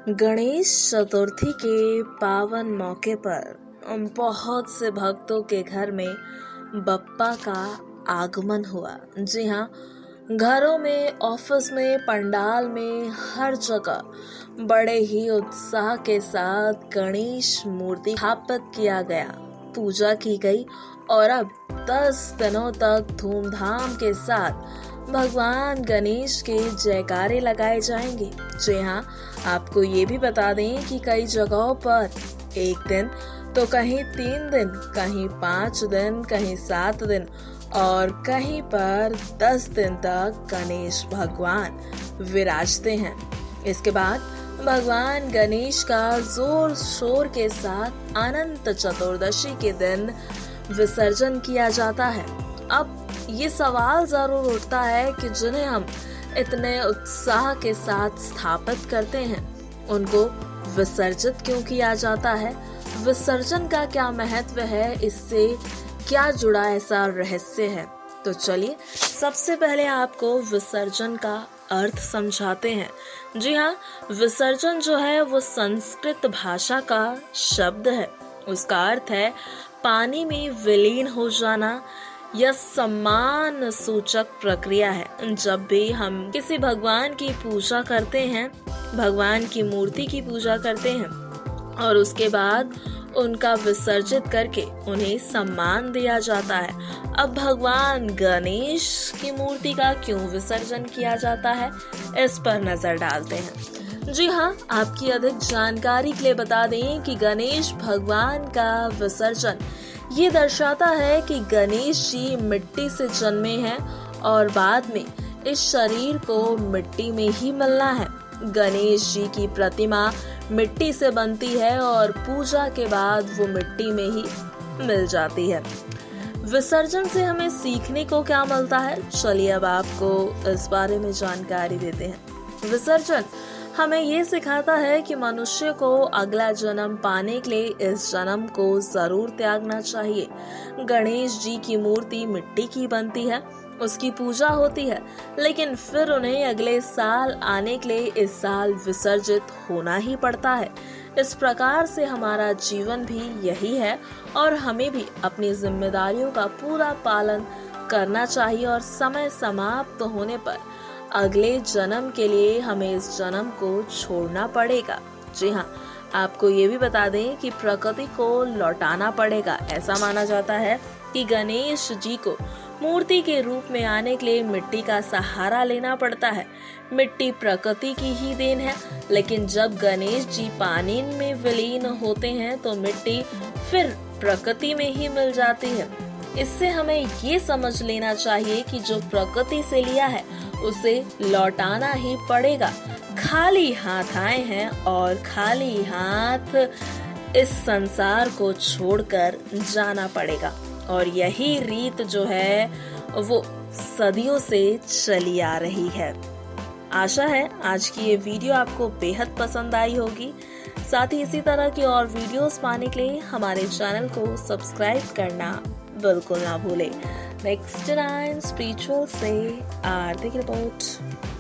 गणेश चतुर्थी के पावन मौके पर बहुत से भक्तों के घर में बप्पा का आगमन हुआ। जी हाँ, घरों में, ऑफिस में, पंडाल में, हर जगह बड़े ही उत्साह के साथ गणेश मूर्ति स्थापित किया गया, पूजा की गई और अब 10 दिनों तक धूमधाम के साथ भगवान गणेश के जयकारे लगाए जाएंगे। जी हाँ, आपको ये भी बता दें कि कई जगहों पर 1 दिन तो कहीं 3 दिन, कहीं 5 दिन, कहीं 7 दिन और कहीं पर 10 दिन तक गणेश भगवान विराजते हैं। इसके बाद भगवान गणेश का जोर शोर के साथ अनंत चतुर्दशी के दिन विसर्जन किया जाता है। अब ये सवाल जरूर उठता है कि जिन्हें हम इतने उत्साह के साथ स्थापित करते हैं, उनको विसर्जित क्यों किया जाता है? विसर्जन का क्या महत्व है? इससे क्या जुड़ा ऐसा रहस्य है? तो चलिए सबसे पहले आपको विसर्जन का अर्थ समझाते हैं। जी हाँ, विसर्जन जो है वो संस्कृत भाषा का शब्द है। उसका अर्थ है पानी में विलीन हो जाना। यह सम्मान सूचक प्रक्रिया है। जब भी हम किसी भगवान की पूजा करते हैं, भगवान की मूर्ति की पूजा करते हैं और उसके बाद उनका विसर्जित करके उन्हें सम्मान दिया जाता है। अब भगवान गणेश की मूर्ति का क्यों विसर्जन किया जाता है, इस पर नजर डालते हैं। जी हाँ, आपकी अधिक जानकारी के लिए बता दें कि गणेश भगवान का विसर्जन ये दर्शाता है कि गणेश जी मिट्टी से जन्मे हैं और बाद में इस शरीर को मिट्टी में ही मिलना है। गणेश जी की प्रतिमा मिट्टी से बनती है और पूजा के बाद वो मिट्टी में ही मिल जाती है। विसर्जन से हमें सीखने को क्या मिलता है? चलिए अब आपको इस बारे में जानकारी देते हैं। विसर्जन हमें ये सिखाता है कि मनुष्य को अगला जन्म पाने के लिए इस जन्म को जरूर त्यागना चाहिए। गणेश जी की मूर्ति मिट्टी की बनती है, उसकी पूजा होती है, लेकिन फिर उन्हें अगले साल आने के लिए इस साल विसर्जित होना ही पड़ता है। इस प्रकार से हमारा जीवन भी यही है और हमें भी अपनी जिम्मेदारियों का पूरा पालन करना चाहिए और समय समाप्त होने पर अगले जन्म के लिए हमें इस जन्म को छोड़ना पड़ेगा। जी हाँ, आपको ये भी बता दें कि प्रकृति को लौटाना पड़ेगा। ऐसा माना जाता है कि गणेश जी को मूर्ति के रूप में आने के लिए मिट्टी का सहारा लेना पड़ता है। मिट्टी प्रकृति की ही देन है, लेकिन जब गणेश जी पानी में विलीन होते हैं तो मिट्टी फिर प्रकृति में ही मिल जाती है। इससे हमें ये समझ लेना चाहिए कि जो प्रकृति से लिया है उसे लौटाना ही पड़ेगा। खाली हाथ आए हैं और खाली हाथ इस संसार को छोड़कर जाना पड़ेगा और यही रीत जो है वो सदियों से चली आ रही है। आशा है आज की ये वीडियो आपको बेहद पसंद आई होगी। साथ ही इसी तरह की और वीडियोस पाने के लिए हमारे चैनल को सब्सक्राइब करना बिल्कुल ना भूले। नेक्स्ट 9 स्पिरिचुअल से आर्थिक रिपोर्ट।